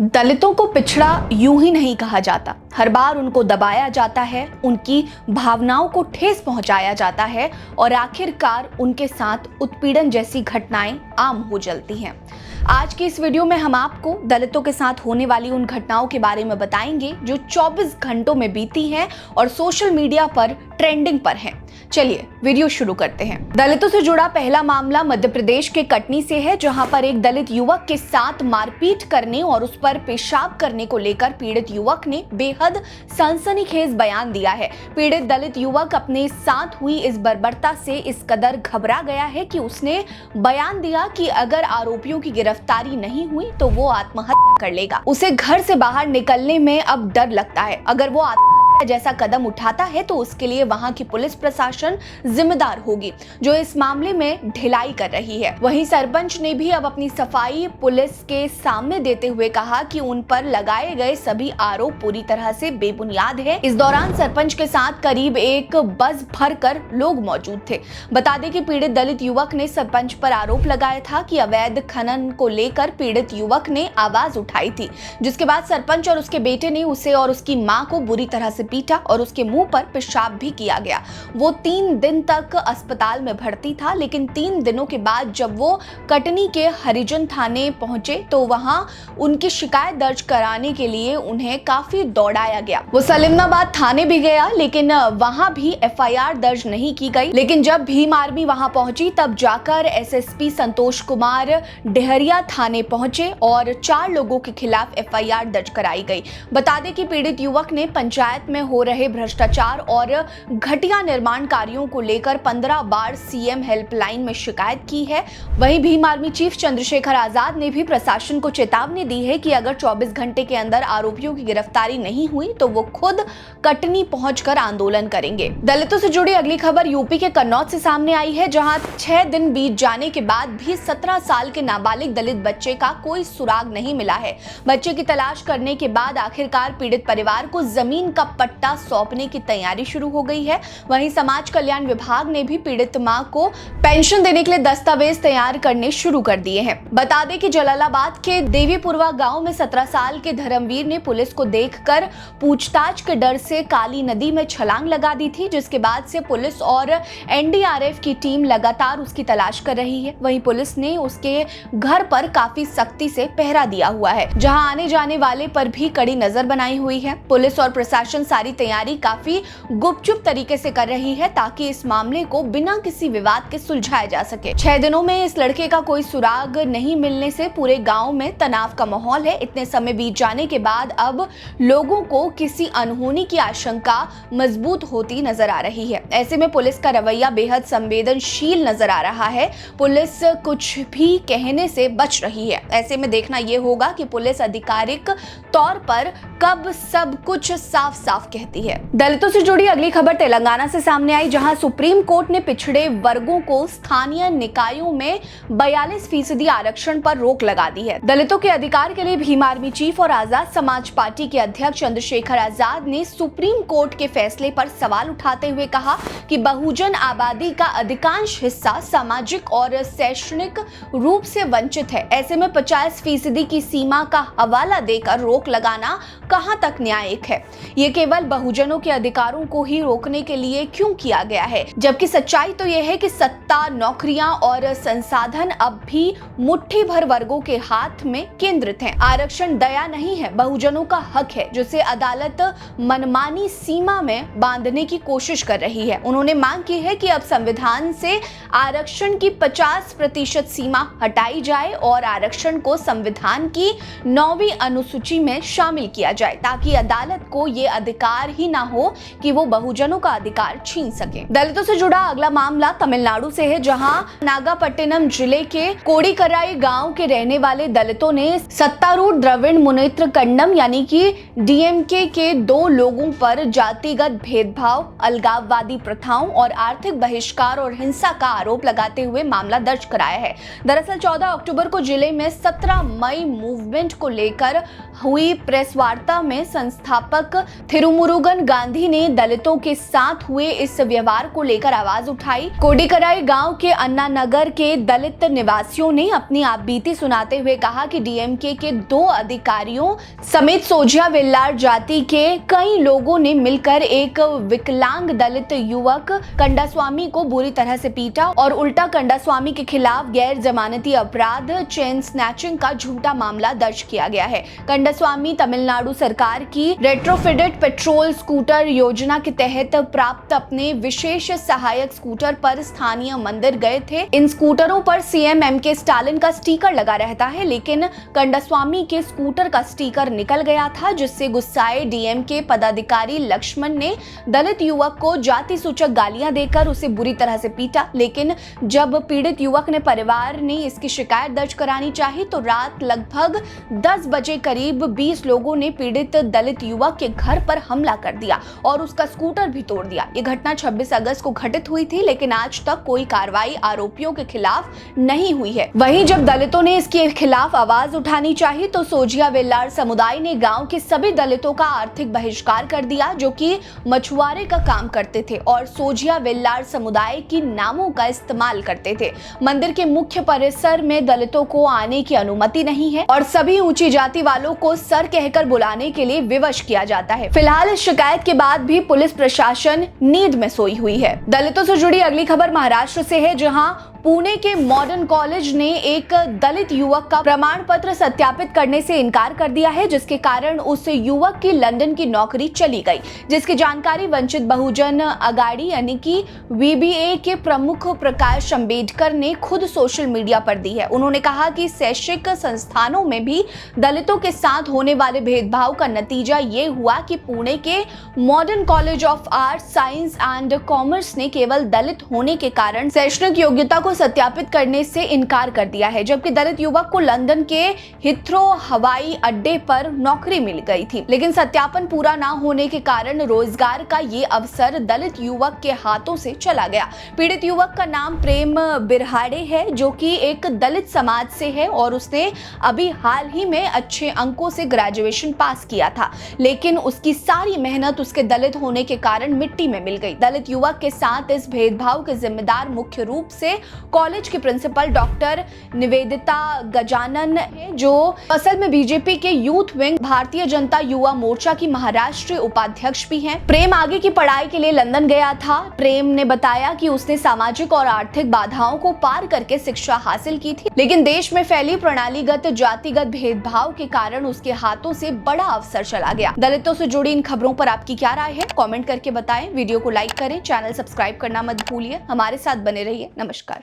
दलितों को पिछड़ा यूं ही नहीं कहा जाता। हर बार उनको दबाया जाता है, उनकी भावनाओं को ठेस पहुंचाया जाता है और आखिरकार उनके साथ उत्पीड़न जैसी घटनाएं आम हो चलती हैं। आज की इस वीडियो में हम आपको दलितों के साथ होने वाली उन घटनाओं के बारे में बताएंगे जो 24 घंटों में बीती हैं और सोशल मीडिया पर ट्रेंडिंग पर हैं। चलिए वीडियो शुरू करते हैं। दलितों से जुड़ा पहला मामला मध्य प्रदेश के कटनी से है, जहां पर एक दलित युवक के साथ मारपीट करने और उस पर पेशाब करने को लेकर पीड़ित युवक ने बेहद सनसनीखेज बयान दिया है। पीड़ित दलित युवक अपने साथ हुई इस बर्बरता से इस कदर घबरा गया है कि उसने बयान दिया कि अगर आरोपियों की गिरफ्तारी नहीं हुई तो वो आत्महत्या कर लेगा। उसे घर से बाहर निकलने में अब डर लगता है। अगर वो जैसा कदम उठाता है तो उसके लिए वहां की पुलिस प्रशासन जिम्मेदार होगी, जो इस मामले में ढिलाई कर रही है। वहीं सरपंच ने भी अब अपनी सफाई पुलिस के सामने देते हुए कहा कि उन पर लगाए गए सभी आरोप पूरी तरह से बेबुनियाद है। इस दौरान सरपंच के साथ करीब एक बस भरकर लोग मौजूद थे। बता दें कि पीड़ित दलित युवक ने सरपंच पर आरोप लगाया था कि अवैध खनन को लेकर पीड़ित युवक ने आवाज उठाई थी, जिसके बाद सरपंच और उसके बेटे ने उसे और उसकी मां को बुरी तरह से पीटा और उसके मुंह पर पेशाब भी किया गया। वो 3 दिन तक अस्पताल में भर्ती था, लेकिन 3 दिनों के बाद जब वो कटनी के हरिजन थाने पहुंचे तो वहां उनकी शिकायत दर्ज कराने के लिए उन्हें काफी दौड़ाया गया। वो सलीमनाबाद थाने भी गया, लेकिन वहां भी एफआईआर दर्ज नहीं की गई। लेकिन जब भीम आर्मी वहां पहुंची तब जाकर एसएसपी संतोष कुमार डेहरिया थाने पहुंचे और 4 लोगों के खिलाफ एफआईआर दर्ज कराई गई। बता दें कि पीड़ित युवक ने पंचायत में हो रहे भ्रष्टाचार और घटिया निर्माण कार्यों को लेकर 15 बार सीएम हेल्पलाइन में शिकायत की है। वहीं भीम आर्मी चीफ चंद्रशेखर आजाद ने भी प्रशासन को चेतावनी दी है कि अगर 24 घंटे के अंदर आरोपियों की गिरफ्तारी नहीं हुई तो वो खुद कटनी पहुंचकर आंदोलन करेंगे। दलितों से जुड़ी अगली खबर यूपी के कन्नौज से सामने आई है, जहां 6 दिन बीत जाने के बाद भी 17 साल के नाबालिग दलित बच्चे का कोई सुराग नहीं मिला है। बच्चे की तलाश करने के बाद आखिरकार पीड़ित परिवार को जमीन का पट्टा सौंपने की तैयारी शुरू हो गई है। वहीं समाज कल्याण विभाग ने भी पीड़ित मां को पेंशन देने के लिए दस्तावेज तैयार करने शुरू कर दिए हैं। बता दें कि जलालाबाद के देवीपुरवा गांव में 17 साल के धर्मवीर ने पुलिस को देखकर पूछताछ के डर से काली नदी में छलांग लगा दी थी, जिसके बाद से पुलिस और एनडीआरएफ की टीम लगातार उसकी तलाश कर रही है। वहीं पुलिस ने उसके घर पर काफी सख्ती से पहरा दिया हुआ है, जहां आने जाने वाले पर भी कड़ी नजर बनाई हुई है। पुलिस और प्रशासन सारी तैयारी काफी गुपचुप तरीके से कर रही है ताकि इस मामले को बिना किसी विवाद के सुलझाया जा सके। 6 दिनों में इस लड़के का कोई सुराग नहीं मिलने से पूरे गांव में तनाव का माहौल है। इतने समय बीत जाने के बाद अब लोगों को किसी अनहोनी की आशंका मजबूत होती नजर आ रही है। ऐसे में पुलिस का रवैया बेहद संवेदनशील नजर आ रहा है। पुलिस कुछ भी कहने से बच रही है। ऐसे में देखना यह होगा कि पुलिस आधिकारिक तौर पर कब सब कुछ साफ साफ कहती है। दलितों से जुड़ी अगली खबर तेलंगाना से सामने आई, जहां सुप्रीम कोर्ट ने पिछड़े वर्गों को स्थानीय निकायों में 42% आरक्षण पर रोक लगा दी है। दलितों के अधिकार के लिए भीम आर्मी चीफ और आजाद समाज पार्टी के अध्यक्ष चंद्रशेखर आजाद ने सुप्रीम कोर्ट के फैसले पर सवाल उठाते हुए कहा कि बहुजन आबादी का अधिकांश हिस्सा सामाजिक और शैक्षणिक रूप से वंचित है। ऐसे में 50% की सीमा का हवाला देकर रोक लगाना कहां तक न्यायिक है? ये केवल बहुजनों के अधिकारों को ही रोकने के लिए क्यों किया गया है, जबकि सच्चाई तो यह है कि सत्ता, नौकरियां और संसाधन अब भी मुट्ठी भर वर्गों के हाथ में केंद्रित हैं। आरक्षण दया नहीं है, बहुजनों का हक है, जिसे अदालत मनमानी सीमा में बांधने की कोशिश कर रही है। उन्होंने मांग की है कि अब संविधान से आरक्षण की 50% सीमा हटाई जाए और आरक्षण को संविधान की 9वीं अनुसूची में शामिल किया जाए, ताकि अदालत को ये अधिकार ही ना हो कि वो बहुजनों का अधिकार छीन सके। दलितों से जुड़ा अगला मामला तमिलनाडु से है, जहां नागापट्टिनम जिले के कोडीकराई गांव के रहने वाले दलितों ने सत्तारूढ़ द्रविड़ मुनेत्र कन्नम यानी कि डीएमके के 2 लोगों पर जातिगत भेदभाव, अलगाववादी प्रथाओं और आर्थिक बहिष्कार और हिंसा का आरोप लगाते हुए मामला दर्ज कराया है। दरअसल 14 अक्टूबर को जिले में 17 मई मूवमेंट को लेकर हुई प्रेस वार्ता में संस्थापक थिरुमुरुगन गांधी ने दलितों के साथ हुए इस व्यवहार को लेकर आवाज उठाई। कोडीकराई गांव के अन्ना नगर के दलित निवासियों ने अपनी आपबीती सुनाते हुए कहा कि डीएमके के 2 अधिकारियों समेत सोजिया वेल्लार जाति के कई लोगों ने मिलकर एक विकलांग दलित युवक कंडास्वामी को बुरी तरह से पीटा और उल्टा कंडास्वामी के खिलाफ गैर जमानती अपराध चेन स्नैचिंग का झूठा मामला दर्ज किया गया है। कंडास्वामी तमिलनाडु सरकार की रेट्रोफिटेड पेट्रोल स्कूटर योजना के तहत प्राप्त अपने विशेष सहायक स्कूटर पर स्थानीय मंदिर गए थे। इन स्कूटरों पर सीएम एमके स्टालिन का स्टिकर लगा रहता है, लेकिन कंडास्वामी के स्कूटर का स्टिकर निकल गया था, जिससे गुस्साए डीएमके पदाधिकारी लक्ष्मण ने दलित युवक को जाति सूचक गालियां देकर उसे बुरी तरह से पीटा। लेकिन जब पीड़ित युवक ने परिवार ने इसकी शिकायत दर्ज करानी चाहिए तो रात लगभग 10 बजे करीब 20 लोगों ने पीड़ित दलित युवक के घर पर हमला कर दिया और उसका स्कूटर भी तोड़ दिया। ये घटना 26 अगस्त को घटित हुई थी, लेकिन आज तक कोई कार्रवाई आरोपियों के खिलाफ नहीं हुई है। वहीं जब दलितों ने इसके खिलाफ आवाज उठानी चाहिए तो सोजिया वेल्लार समुदाय ने गांव के सभी दलितों का आर्थिक बहिष्कार कर दिया जो कि मछुआरे का काम करते थे और सोजिया वेल्लार समुदाय की नामों का इस्तेमाल करते थे। मंदिर के मुख्य परिसर में दलितों को आने की अनुमति नहीं है और सभी ऊंची जाति वालों को सर कहकर बुलाने के लिए विवश किया जाता है। फिलहाल इस शिकायत के बाद भी पुलिस प्रशासन नींद में सोई हुई है। दलितों से जुड़ी अगली खबर महाराष्ट्र से है, जहां पुणे के मॉडर्न कॉलेज ने एक दलित युवक का प्रमाण पत्र सत्यापित करने से इनकार कर दिया है, जिसके कारण उस युवक की लंदन की नौकरी चली गई, जिसकी जानकारी वंचित बहुजन अगाड़ी यानी कि वीबीए के प्रमुख प्रकाश अंबेडकर ने खुद सोशल मीडिया पर दी है। उन्होंने कहा कि शैक्षिक संस्थानों में भी दलितों के साथ होने वाले भेदभाव का नतीजा ये हुआ कि पुणे के modern college of arts science and commerce ने केवल दलित होने के कारण शैक्षणिक योग्यता को सत्यापित करने से इनकार कर दिया है, जबकि दलित युवक को लंदन के हिथ्रो हवाई अड्डे पर नौकरी मिल गई थी। लेकिन सत्यापन पूरा ना होने के कारण रोजगार का ये अवसर दलित युवक के हाथों से चला गया। पीड़ित युवक का नाम प्रेम बिरहाड़े है, जो कि एक दलित समाज से है और उसने अभी हाल ही में अच्छे अंकों से ग्रेजुएशन पास किया था, लेकिन उसकी सारी मेहनत उसके दलित होने के कारण मिट्टी में मिल गई। दलित युवक के साथ इस भेदभाव के जिम्मेदार मुख्य रूप से कॉलेज के प्रिंसिपल डॉक्टर निवेदिता गजानन है, जो असल में बीजेपी के यूथ विंग भारतीय जनता युवा मोर्चा की महाराष्ट्रीय उपाध्यक्ष भी हैं। प्रेम आगे की पढ़ाई के लिए लंदन गया था। प्रेम ने बताया कि उसने सामाजिक और आर्थिक बाधाओं को पार करके शिक्षा हासिल की थी, लेकिन देश में फैली प्रणालीगत जातिगत भेदभाव के कारण उसके हाथों से बड़ा अवसर चला गया। दलितों से जुड़ी इन खबरों पर आपकी क्या राय है, कमेंट करके बताएं। वीडियो को लाइक करें, चैनल सब्सक्राइब करना मत भूलिए। हमारे साथ बने रहिए। नमस्कार।